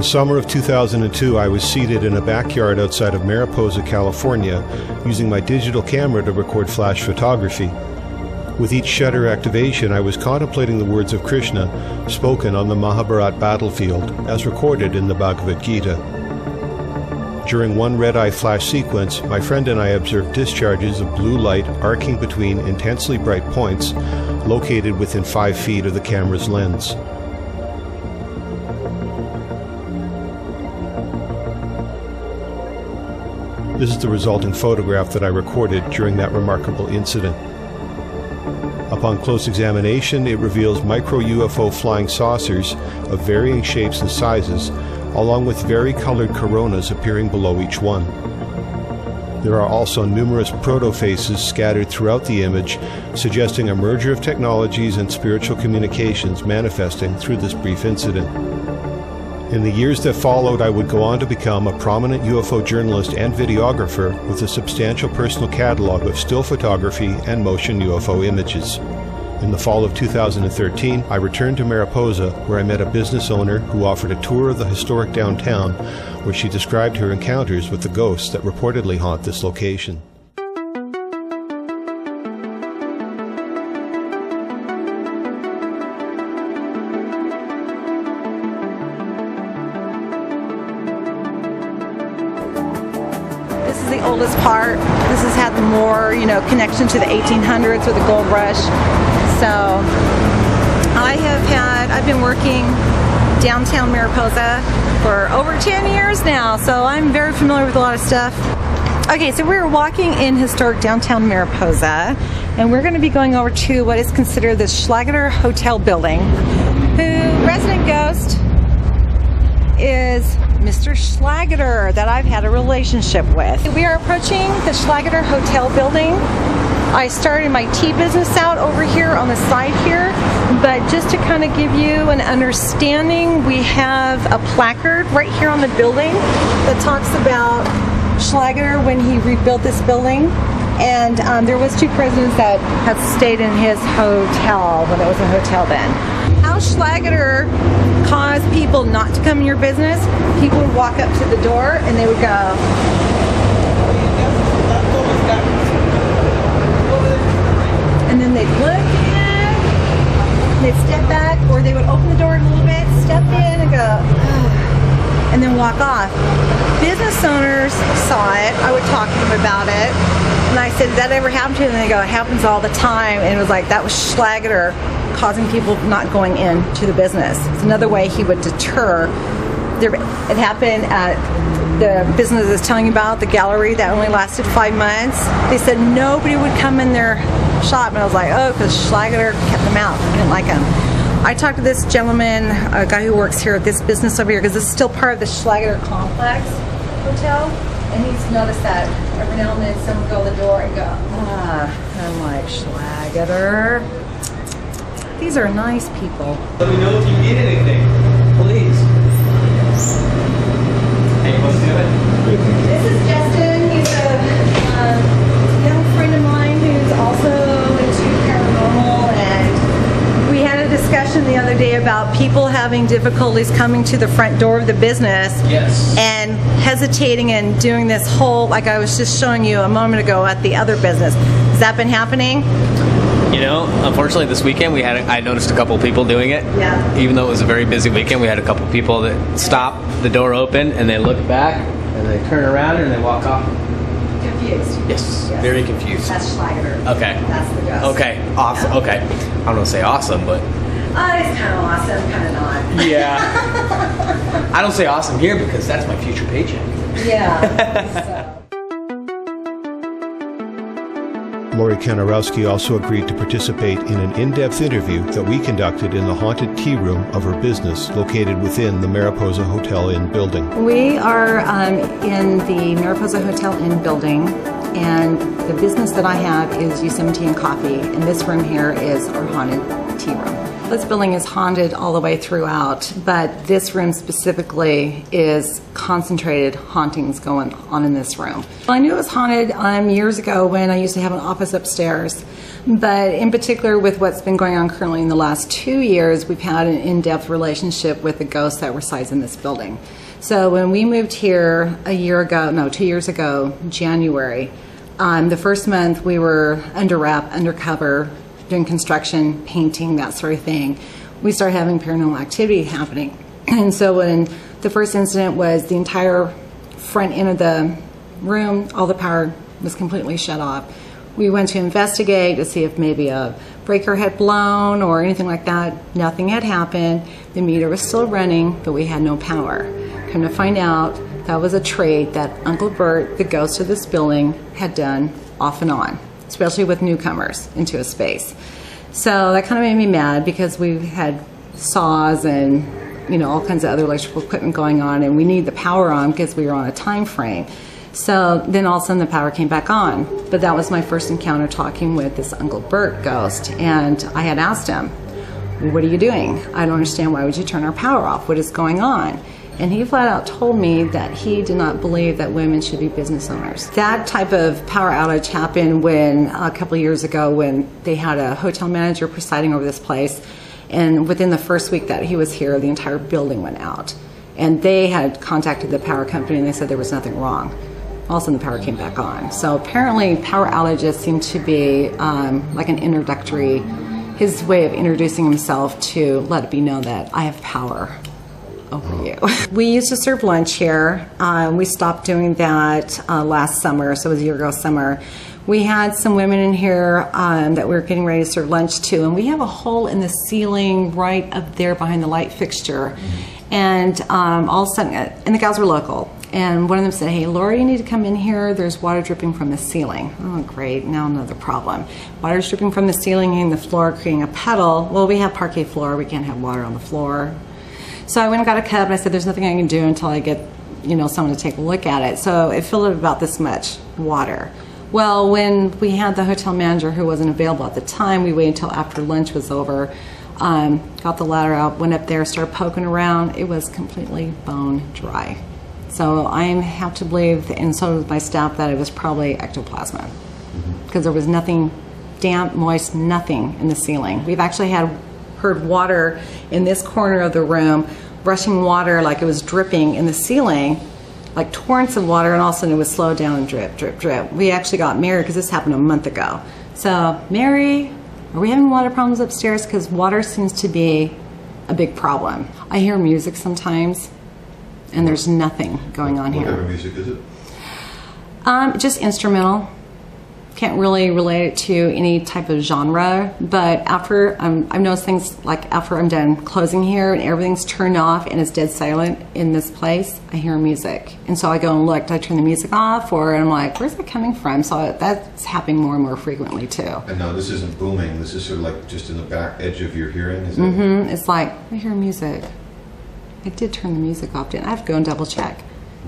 the summer of 2002, I was seated in a backyard outside of Mariposa, California, using my digital camera to record flash photography. With each shutter activation, I was contemplating the words of Krsna spoken on the Mahabharata battlefield, as recorded in the Bhagavad Gita. During one red-eye flash sequence, my friend and I observed discharges of blue light arcing between intensely bright points located within 5 feet of the camera's lens. This is the resulting photograph that I recorded during that remarkable incident. Upon close examination, it reveals micro-UFO flying saucers of varying shapes and sizes, along with vari-colored coronas appearing below each one. There are also numerous proto-faces scattered throughout the image, suggesting a merger of technologies and spiritual communications manifesting through this brief incident. In the years that followed, I would go on to become a prominent UFO journalist and videographer with a substantial personal catalog of still photography and motion UFO images. In the fall of 2013, I returned to Mariposa, where I met a business owner who offered a tour of the historic downtown, where she described her encounters with the ghosts that reportedly haunt this location. This is the oldest part. This has had more, connection to the 1800s with the gold rush. So I've been working downtown Mariposa for over 10 years now, so I'm very familiar with a lot of stuff. Okay, so we're walking in historic downtown Mariposa, and we're going to be going over to what is considered the Schlager Hotel building, whose resident ghost is Mr. Schlager, that I've had a relationship with. We are approaching the Schlager Hotel building. I started my tea business out over here on the side here, but just to kind of give you an understanding, we have a placard right here on the building that talks about Schlager when he rebuilt this building. And there was 2 presidents that had stayed in his hotel when it was a hotel then. How Schlager caused people not to come in your business, people would walk up to the door and they would go, and then they'd look in, they'd step back, or they would open the door a little bit, step in and go, and then walk off. Business owners saw it. I would talk to them about it, and I said, did that ever happen to you? And they go, it happens all the time. And it was like, that was Schlager causing people not going into the business. It's another way he would deter. It happened at the business I was telling you about, the gallery that only lasted 5 months. They said nobody would come in their shop, and I was like, oh, because Schlager kept them out. I didn't like them. I talked to this gentleman, a guy who works here at this business over here, because this is still part of the Schlager complex hotel, and he's noticed that every now and then someone would go to the door and go, and I'm like, Schlager, these are nice people. Let me know if you need anything, please. Hey, you want to do it? This is Justin. He's a young friend of mine who's also into paranormal, and we had a discussion the other day about people having difficulties coming to the front door of the business. Yes. And hesitating and doing this whole, like I was just showing you a moment ago at the other business. Has that been happening? Unfortunately this weekend I noticed a couple people doing it. Yeah. Even though it was a very busy weekend, we had a couple people that stop the door open and they look back and they turn around and they walk off. Confused. Yes. Very confused. That's Schlager. Okay. That's the ghost. Okay. Awesome. Yeah. Okay. I don't want to say awesome, but it's kind of awesome, kind of not. Yeah. I don't say awesome here because that's my future paycheck. Yeah. Lori Kanarowski also agreed to participate in an in-depth interview that we conducted in the haunted tea room of her business located within the Mariposa Hotel Inn building. We are in the Mariposa Hotel Inn building, and the business that I have is Yosemite and Coffee, and this room here is our haunted tea room. This building is haunted all the way throughout, but this room specifically is concentrated hauntings going on in this room. Well, I knew it was haunted years ago when I used to have an office upstairs, but in particular with what's been going on currently in the last 2 years, we've had an in-depth relationship with the ghosts that resides in this building. So when we moved here 2 years ago, January, the first month we were under wrap, undercover, doing construction, painting, that sort of thing. We started having paranormal activity happening. And so when the first incident was the entire front end of the room, all the power was completely shut off. We went to investigate to see if maybe a breaker had blown or anything like that. Nothing had happened. The meter was still running, but we had no power. Come to find out, that was a trade that Uncle Bert, the ghost of this building, had done off and on, especially with newcomers into a space. So that kind of made me mad because we had saws and all kinds of other electrical equipment going on, and we needed the power on because we were on a time frame. So then all of a sudden the power came back on. But that was my first encounter talking with this Uncle Bert ghost, and I had asked him, "What are you doing? I don't understand. Why would you turn our power off? What is going on?" And he flat out told me that he did not believe that women should be business owners. That type of power outage happened when a couple of years ago when they had a hotel manager presiding over this place, and within the first week that he was here, the entire building went out. And they had contacted the power company and they said there was nothing wrong. All of a sudden the power came back on. So apparently power outages seem to be like an introductory, his way of introducing himself to let it be known that I have power over you. We used to serve lunch here. We stopped doing that last summer, so it was a year ago summer. We had some women in here that we were getting ready to serve lunch to, and we have a hole in the ceiling right up there behind the light fixture. And all of a sudden, and the gals were local, and one of them said, "Hey, Laura, you need to come in here. There's water dripping from the ceiling." Oh, great, now another problem. Water's dripping from the ceiling and the floor, creating a puddle. Well, we have parquet floor. We can't have water on the floor. So I went and got a cup and I said, "There's nothing I can do until I get, someone to take a look at it." So it filled up about this much water. Well, when we had the hotel manager who wasn't available at the time, we waited until after lunch was over, got the ladder out, went up there, started poking around. It was completely bone dry. So I have to believe, and so does my staff, that it was probably ectoplasma, because there was nothing damp, moist, nothing in the ceiling. We've actually heard water in this corner of the room, rushing water like it was dripping in the ceiling, like torrents of water, and all of a sudden it would slow down and drip, drip, drip. We actually got Mary, because this happened a month ago. So, Mary, are we having water problems upstairs? Because water seems to be a big problem. I hear music sometimes, and there's nothing going on here. What type of music is it? Just instrumental. Can't really relate it to any type of genre, but after I've noticed things like after I'm done closing here and everything's turned off and it's dead silent in this place, I hear music, and so I go and look. Do I turn the music off, or I'm like, where's that coming from? So that's happening more and more frequently too. And now this isn't booming. This is sort of like just in the back edge of your hearing. Is it? It's like I hear music. I did turn the music off. Didn't I? have to go and double check.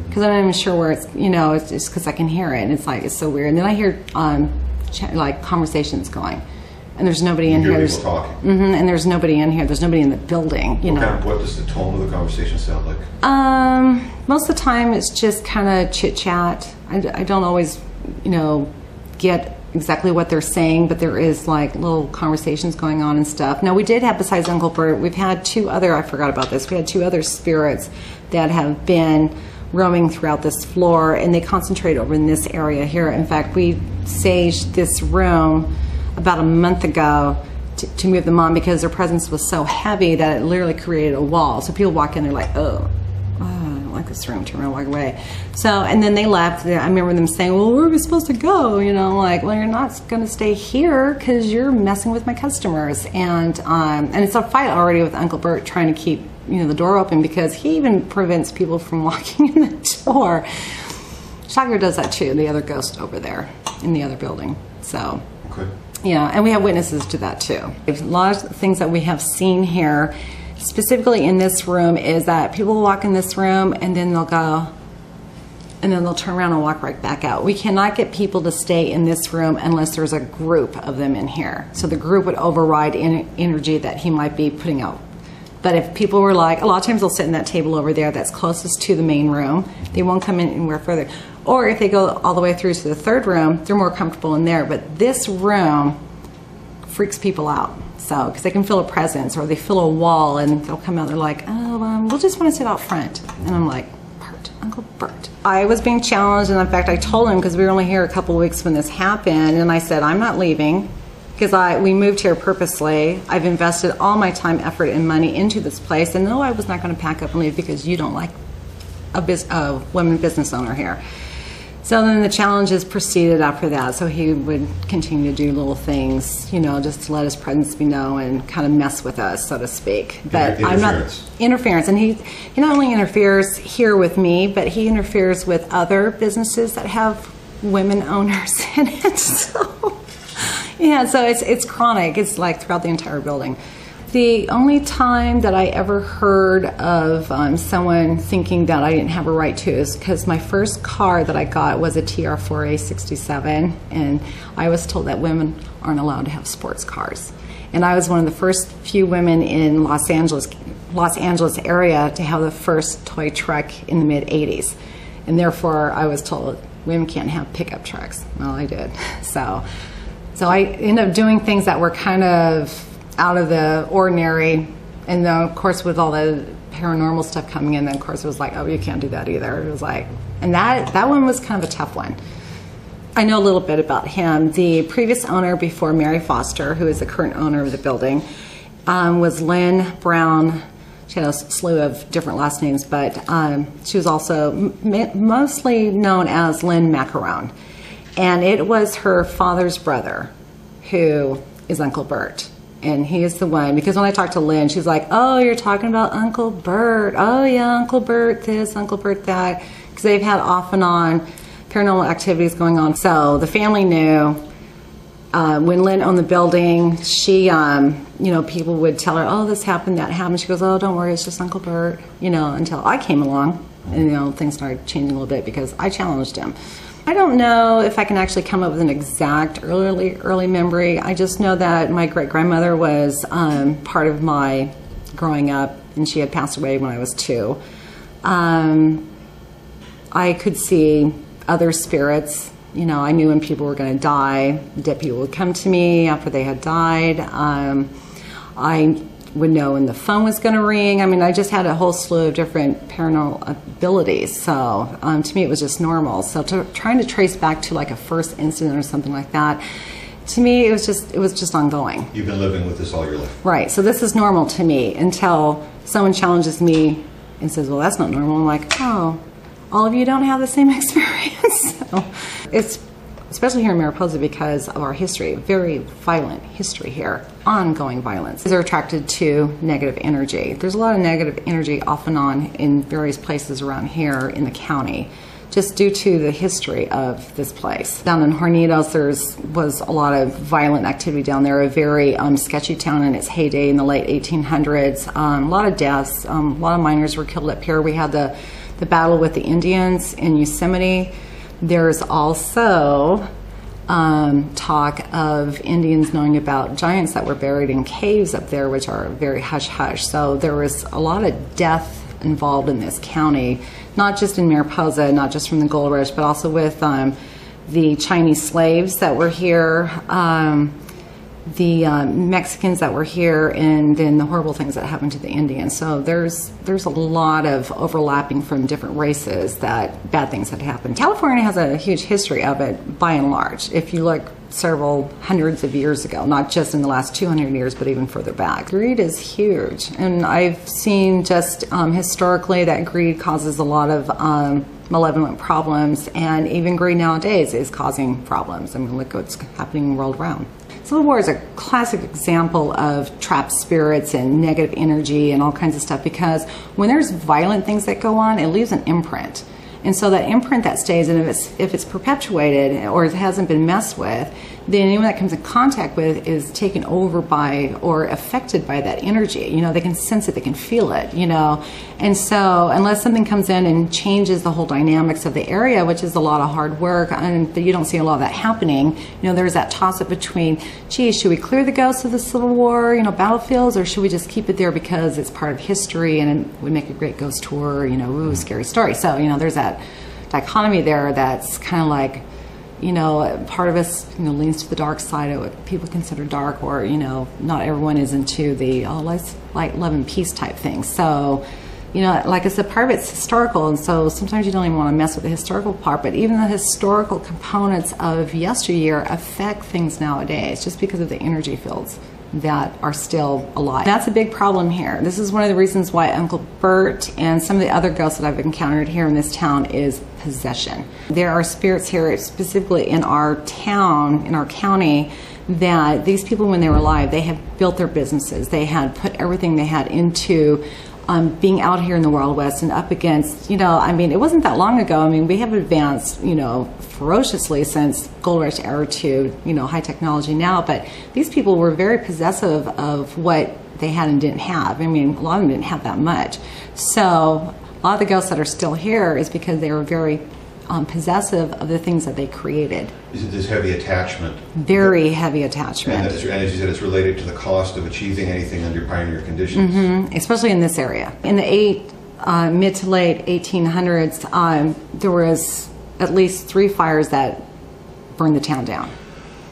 Because I'm not even sure where it's, it's just because I can hear it, and it's like, it's so weird. And then I hear like conversations going, and there's nobody in here. There's people talking. And there's nobody in here. There's nobody in the building. What does the tone of the conversation sound like? Most of the time it's just kind of chit chat. I don't always, get exactly what they're saying, but there is like little conversations going on and stuff. Now we did have, besides Uncle Bert, we've had two other. I forgot about this. We had two other spirits that have been roaming throughout this floor, and they concentrate over in this area here. In fact, we saged this room about a month ago to move them on because their presence was so heavy that it literally created a wall. So people walk in, they're like, oh, I don't like this room, turn around, walk away. So, and then they left. I remember them saying, well, where are we supposed to go? Like, well, you're not going to stay here because you're messing with my customers. And it's a fight already with Uncle Bert trying to keep the door open, because he even prevents people from walking in the door. Schlager does that too, the other ghost over there in the other building. So, okay. Yeah, and we have witnesses to that too. A lot of things that we have seen here, specifically in this room, is that people will walk in this room and then they'll go, and then they'll turn around and walk right back out. We cannot get people to stay in this room unless there's a group of them in here. So the group would override energy that he might be putting out. But if people were like, a lot of times they'll sit in that table over there that's closest to the main room. They won't come in anywhere further. Or if they go all the way through to the third room, they're more comfortable in there. But this room freaks people out. So, because they can feel a presence, or they feel a wall, and they'll come out, they're like, oh, we'll just want to sit out front. And I'm like, Bert, Uncle Bert. I was being challenged, and in fact, I told him, because we were only here a couple of weeks when this happened, and I said, I'm not leaving, because we moved here purposely. I've invested all my time, effort, and money into this place, and no, I was not going to pack up and leave because you don't like a women business owner here. So then the challenges proceeded after that. So he would continue to do little things, you know, just to let his presence be known and kind of mess with us, so to speak. But I'm not interference. And he not only interferes here with me, but he interferes with other businesses that have women owners in it. So yeah, so it's chronic. It's like throughout the entire building. The only time that I ever heard of someone thinking that I didn't have a right to is because my first car that I got was a TR4A67, and I was told that women aren't allowed to have sports cars. And I was one of the first few women in Los Angeles area to have the first toy truck in the mid-'80s. And therefore, I was told women can't have pickup trucks. Well, I did. So I ended up doing things that were kind of out of the ordinary, and then of course with all the paranormal stuff coming in, then of course it was like, oh, you can't do that either. It was like, and that one was kind of a tough one. I know a little bit about him. The previous owner before Mary Foster, who is the current owner of the building, was Lynn Brown. She had a slew of different last names, but she was also mostly known as Lynn Macaron. And it was her father's brother who is Uncle Bert. And he is the one, because when I talked to Lynn, she's like, oh, you're talking about Uncle Bert. Oh, yeah, Uncle Bert this, Uncle Bert that. Because they've had off and on paranormal activities going on. So the family knew. When Lynn owned the building, she, you know, people would tell her, oh, this happened, that happened. She goes, oh, don't worry, it's just Uncle Bert. You know, until I came along. And, you know, things started changing a little bit because I challenged him. I don't know if I can actually come up with an exact early memory. I just know that my great-grandmother was part of my growing up, and she had passed away when I was 2. I could see other spirits. You know, I knew when people were going to die, dead people would come to me after they had died. I would know when the phone was going to ring. I mean, I just had a whole slew of different paranormal abilities. So to me, it was just normal. So trying to trace back to like a first incident or something like that, to me, it was just ongoing. You've been living with this all your life. Right. So this is normal to me until someone challenges me and says, well, that's not normal. I'm like, oh, all of you don't have the same experience. So it's especially here in Mariposa because of our history, very violent history here, ongoing violence. They're attracted to negative energy. There's a lot of negative energy off and on in various places around here in the county, just due to the history of this place. Down in Hornitos, there was a lot of violent activity down there, a very sketchy town in its heyday in the late 1800s. A lot of deaths, a lot of miners were killed up here. We had the battle with the Indians in Yosemite. There's also talk of Indians knowing about giants that were buried in caves up there, which are very hush-hush. So there was a lot of death involved in this county, not just in Mariposa, not just from the gold rush, but also with the Chinese slaves that were here, the Mexicans that were here, and then the horrible things that happened to the Indians. So there's a lot of overlapping from different races that bad things had happened. California has a huge history of it by and large. If you look several hundreds of years ago, not just in the last 200 years, but even further back. Greed is huge. And I've seen just historically that greed causes a lot of malevolent problems, and even greed nowadays is causing problems. I mean, look what's happening in the world around. Civil War is a classic example of trapped spirits and negative energy and all kinds of stuff, because when there's violent things that go on, it leaves an imprint. And so that imprint that stays, and if it's perpetuated or it hasn't been messed with, then anyone that comes in contact with is taken over by or affected by that energy. You know, they can sense it, they can feel it, you know. And so unless something comes in and changes the whole dynamics of the area, which is a lot of hard work, and you don't see a lot of that happening, you know, there's that toss-up between, gee, should we clear the ghosts of the Civil War, you know, battlefields, or should we just keep it there because it's part of history and we make a great ghost tour, you know, ooh, scary story. So, you know, there's that dichotomy there that's kind of like, you know, part of us, you know, leans to the dark side of what people consider dark, or, you know, not everyone is into the light, love, and peace type thing. So, you know, like I said, part of it's historical, and so sometimes you don't even want to mess with the historical part, but even the historical components of yesteryear affect things nowadays just because of the energy fields that are still alive. That's a big problem here. This is one of the reasons why Uncle Bert and some of the other ghosts that I've encountered here in this town is possession. There are spirits here, specifically in our town, in our county, that these people, when they were alive, they have built their businesses. They had put everything they had into being out here in the Wild West and up against, you know, I mean, it wasn't that long ago. I mean, we have advanced, you know, ferociously since Gold Rush era to, you know, high technology now, but these people were very possessive of what they had and didn't have. I mean, a lot of them didn't have that much. So a lot of the ghosts that are still here is because they were very possessive of the things that they created. Is it this heavy attachment? Very heavy attachment. And as you said, it's related to the cost of achieving anything under pioneer conditions. Mm-hmm. Especially in this area. In the mid to late 1800s, there was at least 3 fires that burned the town down.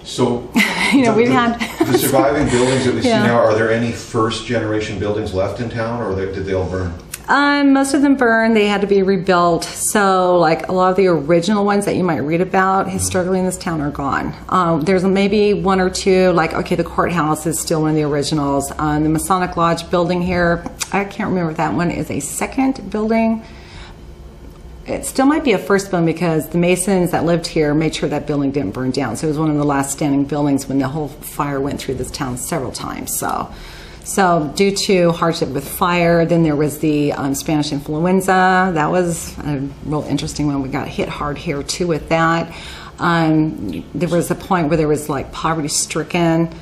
So, you know, we've had the surviving buildings that we see now. Are there any first generation buildings left in town, or did they all burn? Most of them burned. They had to be rebuilt. So, like, a lot of the original ones that you might read about historically in this town are gone. There's maybe 1 or 2, like, okay, the courthouse is still one of the originals. The Masonic Lodge building here, I can't remember if that one is a second building. It still might be a first building because the Masons that lived here made sure that building didn't burn down. So it was one of the last standing buildings when the whole fire went through this town several times. So due to hardship with fire, then there was the Spanish influenza. That was a real interesting one. We got hit hard here too with that. There was a point where there was like poverty stricken,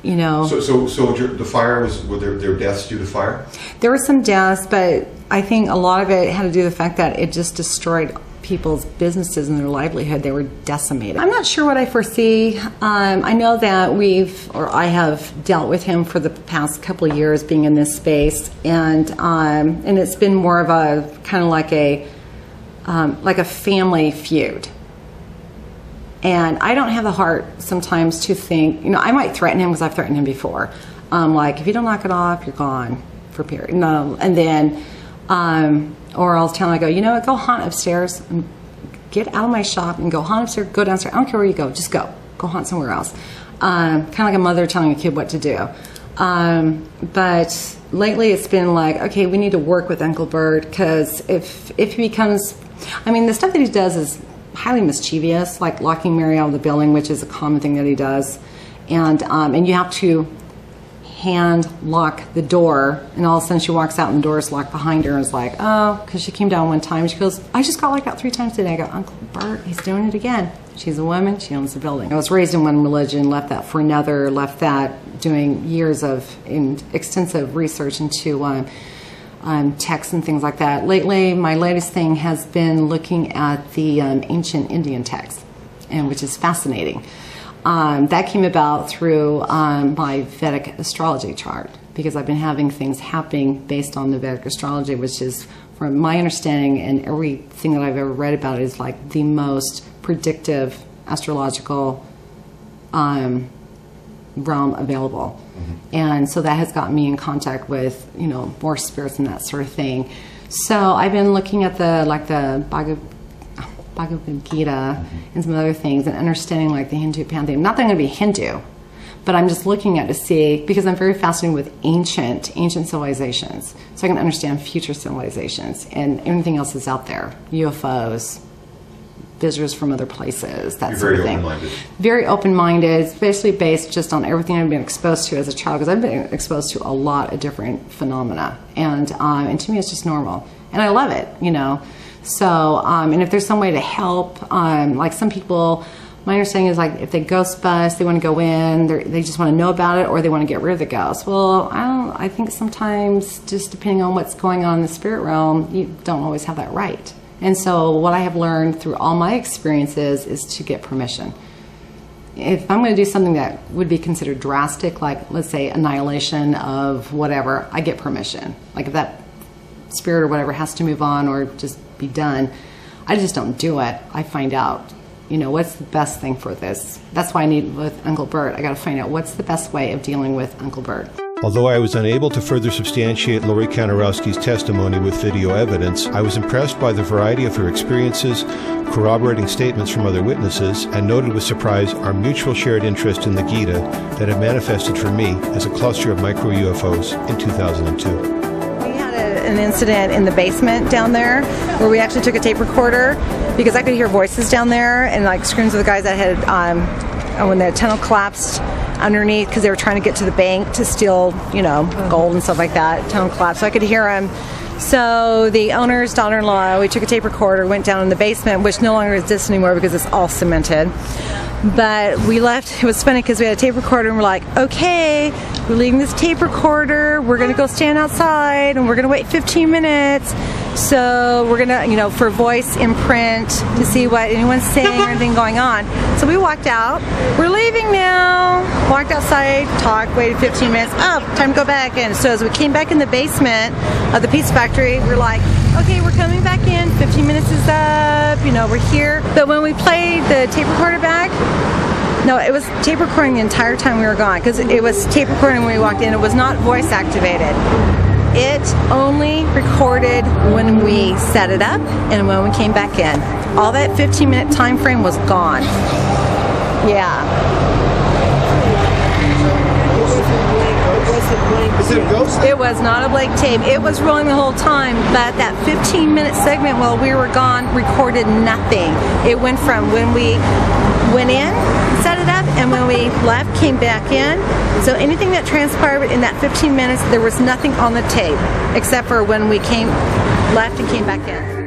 you know. So the fire were there deaths due to fire? There were some deaths, but I think a lot of it had to do with the fact that it just destroyed people's businesses and their livelihood. They were decimated. I'm not sure what I foresee. I know that I have dealt with him for the past couple of years being in this space, and it's been more of a kind of like a family feud. And I don't have the heart sometimes to think, you know, I might threaten him because I've threatened him before. Like, if you don't knock it off, you're gone for a period. No, and then, or I'll tell him, I go, you know what, go haunt upstairs. And get out of my shop and go haunt upstairs, go downstairs. I don't care where you go, just go. Go haunt somewhere else. Kind of like a mother telling a kid what to do. But lately it's been like, okay, we need to work with Uncle Bert, because if he becomes, I mean, the stuff that he does is highly mischievous, like locking Mary out of the building, which is a common thing that he does. And you have to hand lock the door, and all of a sudden she walks out and the door is locked behind her, and it's like, oh, because she came down one time, she goes, I just got locked out 3 times today. I go, Uncle Bert, he's doing it again. She's a woman, she owns the building. I was raised in one religion, left that for another, left that doing years of extensive research into texts and things like that. Lately, my latest thing has been looking at the ancient Indian texts, and which is fascinating. That came about through my Vedic astrology chart, because I've been having things happening based on the Vedic astrology, which is, from my understanding and everything that I've ever read about, is like the most predictive astrological realm available. Mm-hmm. And so that has gotten me in contact with, you know, more spirits and that sort of thing. So I've been looking at the Bhagavad Gita and some other things, and understanding like the Hindu pantheon. Not that I'm going to be Hindu, but I'm just looking at to see, because I'm very fascinated with ancient civilizations, so I can understand future civilizations, and everything else is out there. UFOs, visitors from other places, that sort of thing. Very open-minded. It's basically based just on everything I've been exposed to as a child, because I've been exposed to a lot of different phenomena, and to me it's just normal, and I love it, you know. So, and if there's some way to help, like some people My understanding is like if they ghost bust, they want to go in, they just want to know about it, or they want to get rid of the ghost. Well, I think sometimes just depending on what's going on in the spirit realm, you don't always have that right. And so what I have learned through all my experiences is to get permission. If I'm going to do something that would be considered drastic, like let's say annihilation of whatever, I get permission. Like if that spirit or whatever has to move on or just be done, I just don't do it. I find out, what's the best thing for this. That's why I need with Uncle Bert. I got to find out what's the best way of dealing with Uncle Bert. Although I was unable to further substantiate Lori Kanarowski's testimony with video evidence, I was impressed by the variety of her experiences, corroborating statements from other witnesses, and noted with surprise our mutual shared interest in the Gita that had manifested for me as a cluster of micro-UFOs in 2002. We had an incident in the basement down there where we actually took a tape recorder because I could hear voices down there and like screams of the guys that had, when the tunnel collapsed, underneath because they were trying to get to the bank to steal, gold and stuff like that. Tunnel collapse. So I could hear them. So the owner's daughter-in-law, we took a tape recorder, went down in the basement, which no longer exists anymore because it's all cemented. But we left. It was funny because we had a tape recorder and we're like, okay, we're leaving this tape recorder. We're going to go stand outside and we're going to wait 15 minutes. So we're going to, for voice imprint to see what anyone's saying or anything going on. So we walked out. We're leaving now. Walked outside, talked, waited 15 minutes. Oh, time to go back in. So as we came back in the basement of the pizza factory, we're like, okay, we're coming back in. 15 minutes is up. We're here. But when we played the tape recorder back, no, it was tape recording the entire time we were gone because it was tape recording when we walked in. It was not voice activated. It only recorded when we set it up and when we came back in. All that 15-minute time frame was gone. Yeah. It was not a blank tape. It was rolling the whole time, but that 15-minute segment while we were gone recorded nothing. It went from when we went in, set it up, and when we left, came back in. So anything that transpired in that 15 minutes, there was nothing on the tape except for when we left and came back in.